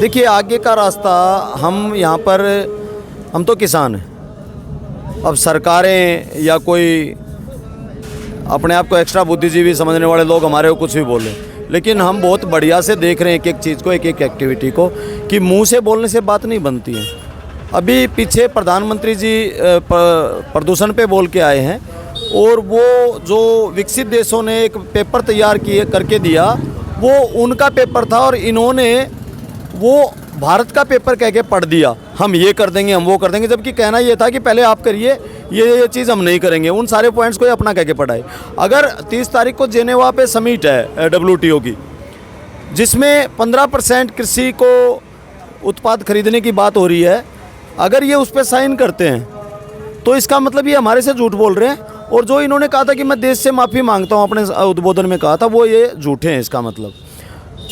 देखिए आगे का रास्ता हम यहाँ पर हम तो किसान हैं। अब सरकारें या कोई अपने आप को एक्स्ट्रा बुद्धिजीवी समझने वाले लोग हमारे को कुछ भी बोले, लेकिन हम बहुत बढ़िया से देख रहे हैं एक एक चीज़ को, एक एक एक्टिविटी को, कि मुंह से बोलने से बात नहीं बनती है। अभी पीछे प्रधानमंत्री जी प्रदूषण पे बोल के आए हैं और वो जो विकसित देशों ने एक पेपर तैयार किए करके दिया वो उनका पेपर था और इन्होंने वो भारत का पेपर कह के पढ़ दिया, हम ये कर देंगे, हम वो कर देंगे, जबकि कहना ये था कि पहले आप करिए, ये चीज़ हम नहीं करेंगे। उन सारे पॉइंट्स को ये अपना कह के पढ़ाए। अगर 30 तारीख को जेनेवा पे समिट है WTO की, जिसमें 15% कृषि को उत्पाद खरीदने की बात हो रही है, अगर ये उस पर साइन करते हैं तो इसका मतलब ये हमारे से झूठ बोल रहे हैं। और जो इन्होंने कहा था कि मैं देश से माफ़ी मांगता हूँ, अपने उद्बोधन में कहा था, वो ये झूठे हैं। इसका मतलब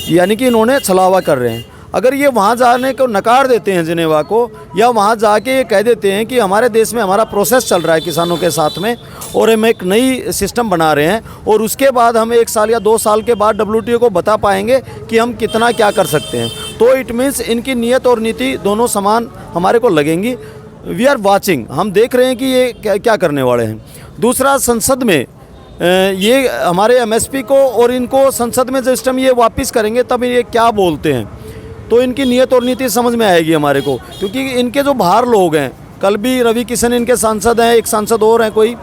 यानी कि इन्होंने छलावा कर रहे हैं। अगर ये वहाँ जाने को नकार देते हैं जेनेवा को, या वहाँ जाके ये कह देते हैं कि हमारे देश में हमारा प्रोसेस चल रहा है किसानों के साथ में और हम एक नई सिस्टम बना रहे हैं, और उसके बाद हम 1 साल या 2 साल के बाद WTO को बता पाएंगे कि हम कितना क्या कर सकते हैं, तो इट मीन्स इनकी नीयत और नीति दोनों समान हमारे को लगेंगी। वी आर वाचिंग, हम देख रहे हैं कि ये क्या करने वाले हैं। दूसरा, संसद में ये हमारे MSP को और इनको संसद में जिस टाइम ये वापस करेंगे तब ये क्या बोलते हैं, तो इनकी नीयत और नीति समझ में आएगी हमारे को। क्योंकि इनके जो बाहर लोग हैं, कल भी रवि किशन इनके सांसद हैं, एक सांसद और हैं कोई,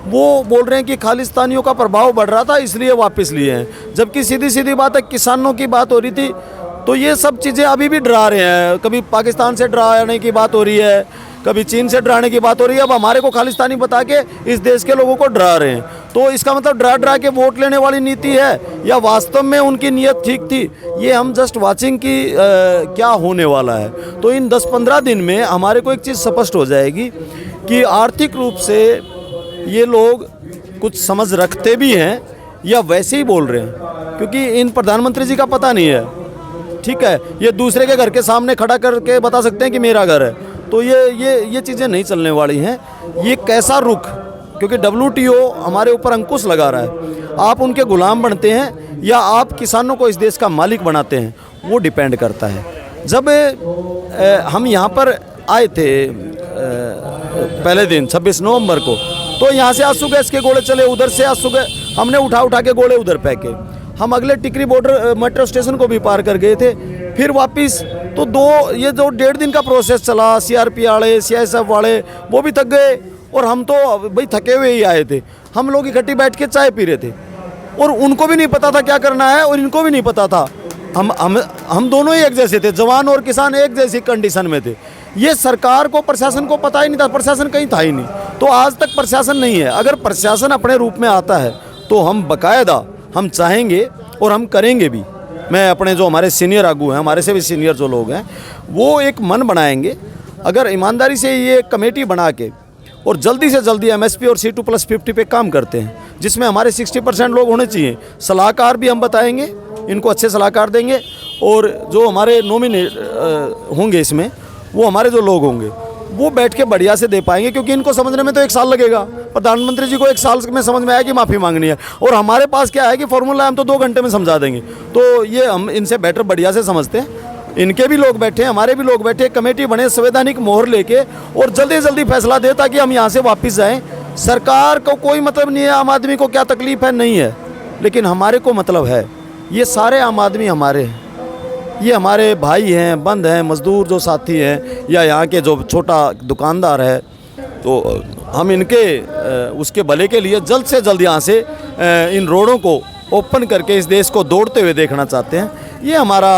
वो बोल रहे हैं कि खालिस्तानियों का प्रभाव बढ़ रहा था इसलिए वापस लिए हैं, जबकि सीधी सीधी बात है, किसानों की बात हो रही थी। तो ये सब चीज़ें अभी भी डरा रहे हैं। कभी पाकिस्तान से डराने की बात हो रही है, कभी चीन से डराने की बात हो रही है, अब हमारे को खालिस्तानी बता के इस देश के लोगों को डरा रहे हैं। तो इसका मतलब डरा के वोट लेने वाली नीति है या वास्तव में उनकी नीयत ठीक थी, ये हम जस्ट वाचिंग की क्या होने वाला है। तो इन 10-15 दिन में हमारे को एक चीज़ स्पष्ट हो जाएगी कि आर्थिक रूप से ये लोग कुछ समझ रखते भी हैं या वैसे ही बोल रहे हैं, क्योंकि इन प्रधानमंत्री जी का पता नहीं है। ठीक है, ये दूसरे के घर के सामने खड़ा करके बता सकते हैं कि मेरा घर है, तो ये चीज़ें नहीं चलने वाली हैं। ये कैसा रुख, क्योंकि WTO हमारे ऊपर अंकुश लगा रहा है, आप उनके गुलाम बनते हैं या आप किसानों को इस देश का मालिक बनाते हैं, वो डिपेंड करता है। जब हम यहाँ पर आए थे पहले दिन 26 नवंबर को, तो यहाँ से आंसू गैस के गोले चले, उधर से आंसू गैस हमने उठा के गोले उधर फेंके। हम अगले टिकरी बॉर्डर मेट्रो स्टेशन को भी पार कर गए थे, फिर वापस। तो ये जो 1.5 दिन का प्रोसेस चला, CRP वाले, CISF वाले वो भी थक गए, और हम तो भाई थके हुए ही आए थे। हम लोग इकट्ठे बैठ के चाय पी रहे थे और उनको भी नहीं पता था क्या करना है और इनको भी नहीं पता था। हम दोनों ही एक जैसे थे, जवान और किसान एक जैसी कंडीशन में थे। ये सरकार को, प्रशासन को पता ही नहीं था, प्रशासन कहीं था ही नहीं। तो आज तक प्रशासन नहीं है। अगर प्रशासन अपने रूप में आता है तो हम बाकायदा हम चाहेंगे और हम करेंगे भी। मैं अपने जो हमारे सीनियर आगू हैं, हमारे से भी सीनियर जो लोग हैं, वो एक मन बनाएंगे। अगर ईमानदारी से ये कमेटी बना के और जल्दी से जल्दी MSP और C2+50 पे काम करते हैं, जिसमें हमारे 60% लोग होने चाहिए। सलाहकार भी हम बताएंगे, इनको अच्छे सलाहकार देंगे, और जो हमारे नॉमिनेट होंगे इसमें, वो हमारे जो लोग होंगे वो बैठ के बढ़िया से दे पाएंगे। क्योंकि इनको समझने में तो 1 साल लगेगा। प्रधानमंत्री जी को 1 साल में समझ में आया कि माफ़ी मांगनी है, और हमारे पास क्या है कि फॉर्मूला हम तो 2 घंटे में समझा देंगे। तो ये हम इनसे बेटर बढ़िया से समझते हैं। इनके भी लोग बैठे, हमारे भी लोग बैठे, कमेटी बने, संवैधानिक मोहर लेके, और जल्दी जल्दी फैसला दे ताकि हम यहाँ से वापस जाएँ। सरकार को कोई मतलब नहीं है आम आदमी को क्या तकलीफ है, नहीं है, लेकिन हमारे को मतलब है। ये सारे आम आदमी हमारे हैं, ये हमारे भाई हैं, बंद हैं, मजदूर जो साथी हैं, या यहाँ के जो छोटा दुकानदार है, तो हम इनके उसके भले के लिए जल्द से जल्द यहाँ से इन रोडों को ओपन करके इस देश को दौड़ते हुए देखना चाहते हैं। ये हमारा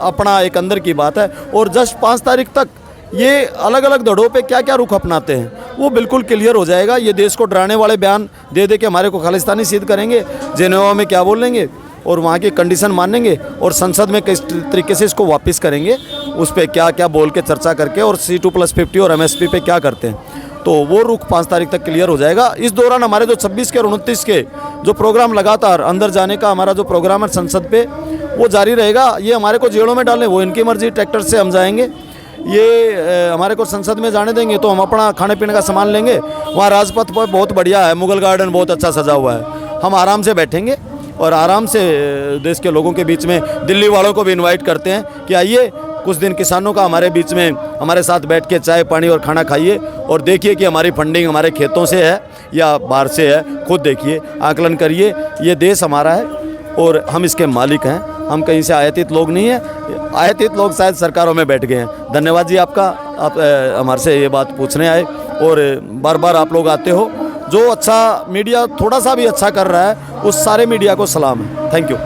अपना एक अंदर की बात है। और जस्ट 5 तारीख तक ये अलग अलग दड़ों पे क्या क्या रुख अपनाते हैं वो बिल्कुल क्लियर हो जाएगा। ये देश को डराने वाले बयान दे के हमारे को खालिस्तानी सिद्ध करेंगे, जेनेवा में क्या बोलेंगे और वहाँ की कंडीशन मानेंगे, और संसद में किस तरीके से इसको वापस करेंगे, उस पर क्या क्या बोल के चर्चा करके, और C2+50 और MSP पे क्या करते हैं, तो वो रुख 5 तारीख तक क्लियर हो जाएगा। इस दौरान हमारे जो 26 के और 29 के जो प्रोग्राम लगातार अंदर जाने का हमारा जो प्रोग्राम है संसद पे, वो जारी रहेगा। ये हमारे को जेलों में डालें वो इनकी मर्जी, ट्रैक्टर से हम जाएंगे। ये हमारे को संसद में जाने देंगे तो हम अपना खाने पीने का सामान लेंगे। वहाँ राजपथ पर बहुत बढ़िया है, मुगल गार्डन बहुत अच्छा सजा हुआ है, हम आराम से बैठेंगे और आराम से देश के लोगों के बीच में दिल्ली वालों को भी इनवाइट करते हैं कि आइए कुछ दिन किसानों का हमारे बीच में हमारे साथ बैठ के चाय पानी और खाना खाइए और देखिए कि हमारी फंडिंग हमारे खेतों से है या बाहर से है। खुद देखिए, आकलन करिए। ये देश हमारा है और हम इसके मालिक हैं। हम कहीं से आयातित लोग नहीं हैं। आयातित लोग शायद सरकारों में बैठ गए हैं। धन्यवाद जी आपका, आप हमारे से ये बात पूछने आए और बार बार आप लोग आते हो। जो अच्छा मीडिया थोड़ा सा भी अच्छा कर रहा है उस सारे मीडिया को सलाम है। Thank you.